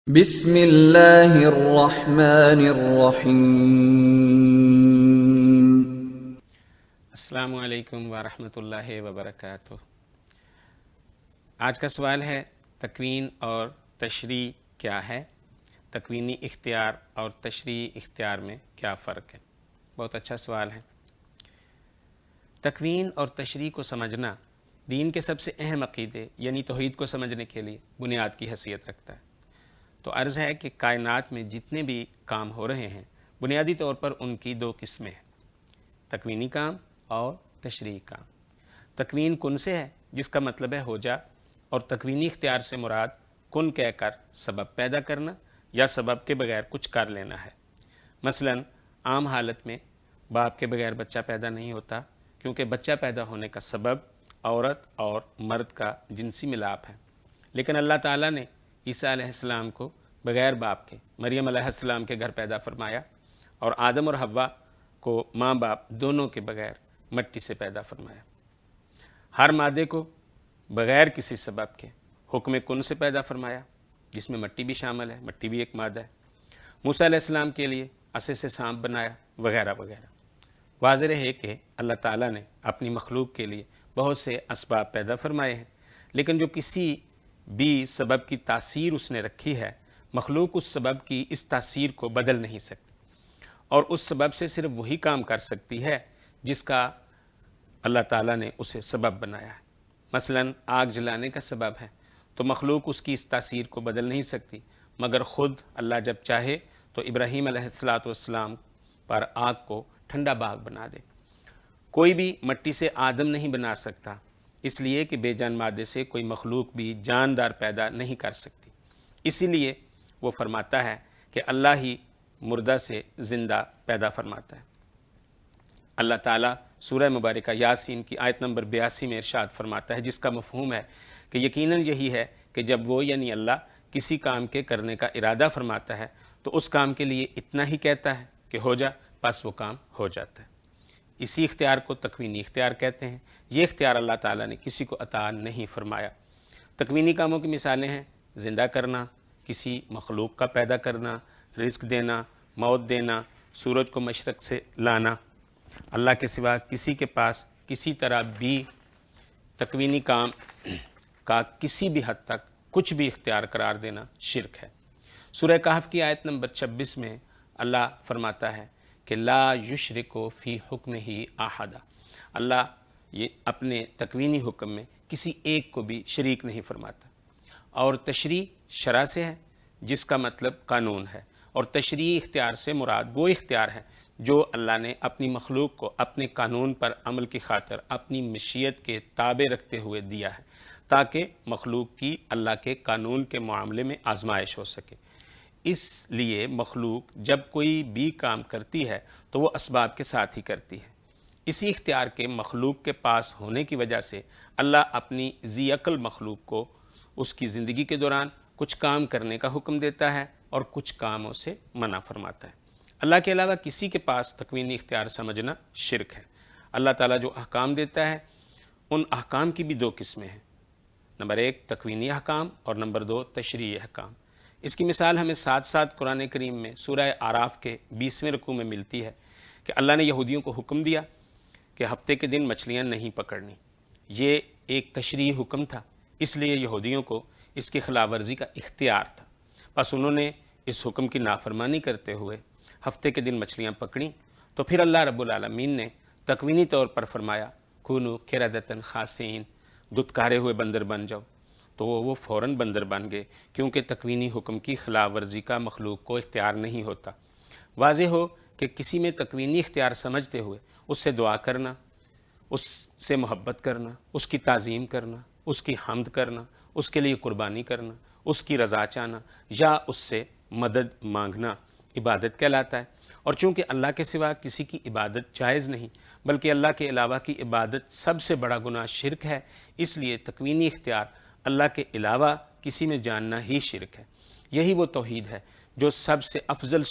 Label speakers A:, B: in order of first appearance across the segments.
A: بسم اللہ الرحمن الرحیم۔
B: السلام علیکم ورحمۃ اللہ وبرکاتہ۔ آج کا سوال ہے تکوین اور تشریح کیا ہے؟ تکوینی اختیار اور تشریحی اختیار میں کیا فرق ہے؟ بہت اچھا سوال ہے۔ تکوین اور تشریح کو سمجھنا دین کے سب سے اہم عقیدے یعنی توحید کو سمجھنے کے لیے بنیاد کی حیثیت رکھتا ہے۔ تو عرض ہے کہ کائنات میں جتنے بھی کام ہو رہے ہیں بنیادی طور پر ان کی دو قسمیں ہیں، تکوینی کام اور تشریحی کام۔ تکوین کن سے ہے جس کا مطلب ہے ہو جا، اور تکوینی اختیار سے مراد کن کہہ کر سبب پیدا کرنا یا سبب کے بغیر کچھ کر لینا ہے۔ مثلا عام حالت میں باپ کے بغیر بچہ پیدا نہیں ہوتا، کیونکہ بچہ پیدا ہونے کا سبب عورت اور مرد کا جنسی ملاپ ہے، لیکن اللہ تعالیٰ نے عیسیٰ علیہ السلام کو بغیر باپ کے مریم علیہ السلام کے گھر پیدا فرمایا، اور آدم اور حوا کو ماں باپ دونوں کے بغیر مٹی سے پیدا فرمایا۔ ہر مادے کو بغیر کسی سبب کے حکم کن سے پیدا فرمایا، جس میں مٹی بھی شامل ہے، مٹی بھی ایک مادہ ہے۔ موسیٰ علیہ السلام کے لیے عصا سے سانپ بنایا، وغیرہ وغیرہ۔ واضح ہے کہ اللہ تعالیٰ نے اپنی مخلوق کے لیے بہت سے اسباب پیدا فرمائے ہیں، لیکن جو کسی بھی سبب کی تاثیر اس نے رکھی ہے، مخلوق اس سبب کی اس تاثیر کو بدل نہیں سکتی، اور اس سبب سے صرف وہی کام کر سکتی ہے جس کا اللہ تعالیٰ نے اسے سبب بنایا ہے۔ مثلا آگ جلانے کا سبب ہے، تو مخلوق اس کی اس تاثیر کو بدل نہیں سکتی، مگر خود اللہ جب چاہے تو ابراہیم علیہ السلام پر آگ کو ٹھنڈا باغ بنا دے۔ کوئی بھی مٹی سے آدم نہیں بنا سکتا، اس لیے کہ بے جان مادے سے کوئی مخلوق بھی جاندار پیدا نہیں کر سکتی۔ اسی لیے وہ فرماتا ہے کہ اللہ ہی مردہ سے زندہ پیدا فرماتا ہے۔ اللہ تعالیٰ سورہ مبارکہ یاسین کی آیت نمبر 82 میں ارشاد فرماتا ہے، جس کا مفہوم ہے کہ یقیناً یہی ہے کہ جب وہ یعنی اللہ کسی کام کے کرنے کا ارادہ فرماتا ہے تو اس کام کے لیے اتنا ہی کہتا ہے کہ ہو جا، بس وہ کام ہو جاتا ہے۔ اسی اختیار کو تکوینی اختیار کہتے ہیں۔ یہ اختیار اللہ تعالیٰ نے کسی کو عطا نہیں فرمایا۔ تکوینی کاموں کی مثالیں ہیں زندہ کرنا، کسی مخلوق کا پیدا کرنا، رزق دینا، موت دینا، سورج کو مشرق سے لانا۔ اللہ کے سوا کسی کے پاس کسی طرح بھی تکوینی کام کا کسی بھی حد تک کچھ بھی اختیار قرار دینا شرک ہے۔ سورہ کہف کی آیت نمبر 26 میں اللہ فرماتا ہے کہ لا یشرک فی حکمہ احدا۔ اللہ یہ اپنے تکوینی حکم میں کسی ایک کو بھی شریک نہیں فرماتا۔ اور تشریح شرع سے ہے، جس کا مطلب قانون ہے، اور تشریعی اختیار سے مراد وہ اختیار ہے جو اللہ نے اپنی مخلوق کو اپنے قانون پر عمل کی خاطر اپنی مشیت کے تابع رکھتے ہوئے دیا ہے، تاکہ مخلوق کی اللہ کے قانون کے معاملے میں آزمائش ہو سکے۔ اس لیے مخلوق جب کوئی بھی کام کرتی ہے تو وہ اسباب کے ساتھ ہی کرتی ہے۔ اسی اختیار کے مخلوق کے پاس ہونے کی وجہ سے اللہ اپنی ذی عقل مخلوق کو اس کی زندگی کے دوران کچھ کام کرنے کا حکم دیتا ہے اور کچھ کاموں سے منع فرماتا ہے۔ اللہ کے علاوہ کسی کے پاس تکوینی اختیار سمجھنا شرک ہے۔ اللہ تعالیٰ جو احکام دیتا ہے ان احکام کی بھی دو قسمیں ہیں، نمبر 1 تکوینی احکام اور نمبر 2 تشریعی احکام۔ اس کی مثال ہمیں ساتھ ساتھ قرآن کریم میں سورہ اعراف کے 20ویں رکوع میں ملتی ہے کہ اللہ نے یہودیوں کو حکم دیا کہ ہفتے کے دن مچھلیاں نہیں پکڑنی۔ یہ ایک تشریعی حکم تھا، اس لیے یہودیوں کو اس کی خلاف ورزی کا اختیار تھا، پس انہوں نے اس حکم کی نافرمانی کرتے ہوئے ہفتے کے دن مچھلیاں پکڑیں۔ تو پھر اللہ رب العالمین نے تکوینی طور پر فرمایا کونوا قردۃ خاسئین، دتکارے ہوئے بندر بن جاؤ، تو وہ فوراً بندر بن گئے، کیونکہ تکوینی حکم کی خلاف ورزی کا مخلوق کو اختیار نہیں ہوتا۔ واضح ہو کہ کسی میں تکوینی اختیار سمجھتے ہوئے اس سے دعا کرنا، اس سے محبت کرنا، اس کی تعظیم کرنا، اس کی حمد کرنا، اس کے لیے قربانی کرنا، اس کی رضا چاہنا یا اس سے مدد مانگنا عبادت کہلاتا ہے۔ اور چونکہ اللہ کے سوا کسی کی عبادت جائز نہیں، بلکہ اللہ کے علاوہ کی عبادت سب سے بڑا گناہ شرک ہے، اس لیے تکوینی اختیار اللہ کے علاوہ کسی میں جاننا ہی شرک ہے۔ یہی وہ توحید ہے جو سب سے افضل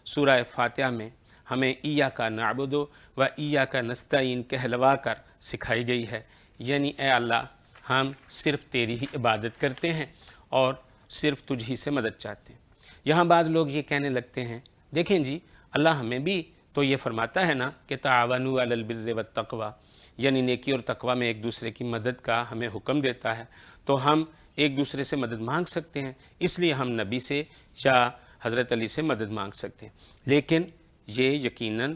B: سورہ فاتحہ میں ہمیں ایاک نعبد و ایاک نستعین کہلوا کر سکھائی گئی ہے، یعنی اے اللہ ہم صرف تیری ہی عبادت کرتے ہیں اور صرف تجھ ہی سے مدد چاہتے ہیں۔ یہاں بعض لوگ یہ کہنے لگتے ہیں دیکھیں جی اللہ ہمیں بھی تو یہ فرماتا ہے نا کہ تعاونوا علی البر والتقوی، یعنی نیکی اور تقوی میں ایک دوسرے کی مدد کا ہمیں حکم دیتا ہے، تو ہم ایک دوسرے سے مدد مانگ سکتے ہیں، اس لیے ہم نبی سے یا حضرت علی سے مدد مانگ سکتے ہیں۔ لیکن یہ یقیناً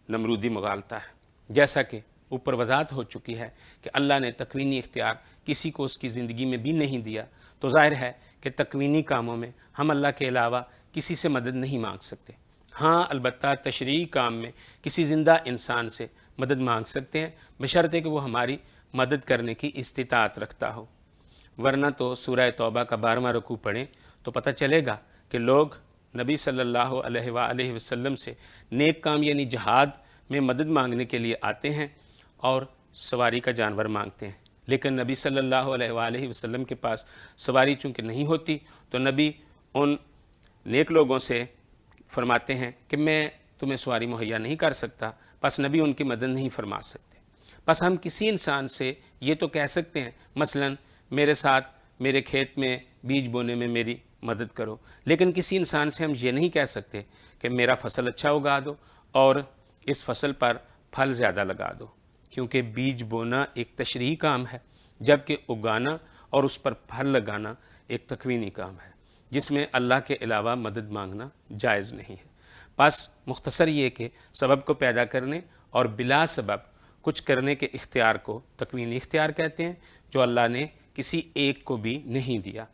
B: نمرودی مغالطہ ہے، جیسا کہ اوپر وضاحت ہو چکی ہے کہ اللہ نے تکوینی اختیار کسی کو اس کی زندگی میں بھی نہیں دیا، تو ظاہر ہے کہ تکوینی کاموں میں ہم اللہ کے علاوہ کسی سے مدد نہیں مانگ سکتے۔ ہاں البتہ تشریعی کام میں کسی زندہ انسان سے مدد مانگ سکتے ہیں، بشرطے کہ وہ ہماری مدد کرنے کی استطاعت رکھتا ہو، ورنہ تو سورہ توبہ کا 12واں رکوع پڑھیں تو پتہ چلے گا کہ لوگ نبی صلی اللہ علیہ وآلہ وسلم سے نیک کام یعنی جہاد میں مدد مانگنے کے لیے آتے ہیں اور سواری کا جانور مانگتے ہیں، لیکن نبی صلی اللہ علیہ وآلہ وسلم کے پاس سواری چونکہ نہیں ہوتی تو نبی ان نیک لوگوں سے فرماتے ہیں کہ میں تمہیں سواری مہیا نہیں کر سکتا، پس نبی ان کی مدد نہیں فرما سکتے۔ پس ہم کسی انسان سے یہ تو کہہ سکتے ہیں مثلا میرے ساتھ میرے کھیت میں بیج بونے میں میری مدد کرو، لیکن کسی انسان سے ہم یہ نہیں کہہ سکتے کہ میرا فصل اچھا اگا دو اور اس فصل پر پھل زیادہ لگا دو، کیونکہ بیج بونا ایک تشریعی کام ہے، جبکہ اگانا اور اس پر پھل لگانا ایک تکوینی کام ہے، جس میں اللہ کے علاوہ مدد مانگنا جائز نہیں ہے۔ پس مختصر یہ کہ سبب کو پیدا کرنے اور بلا سبب کچھ کرنے کے اختیار کو تکوینی اختیار کہتے ہیں، جو اللہ نے کسی ایک کو بھی نہیں دیا،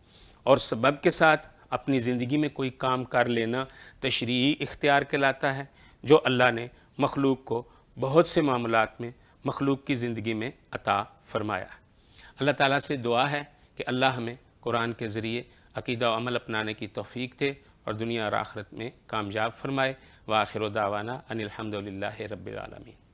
B: اور سبب کے ساتھ اپنی زندگی میں کوئی کام کر لینا تشریعی اختیار کہلاتا ہے، جو اللہ نے مخلوق کو بہت سے معاملات میں مخلوق کی زندگی میں عطا فرمایا ہے۔ اللہ تعالیٰ سے دعا ہے کہ اللہ ہمیں قرآن کے ذریعے عقیدہ و عمل اپنانے کی توفیق دے اور دنیا اور آخرت میں کامیاب فرمائے۔ وآخر دعوانا ان الحمد للہ رب العالمین۔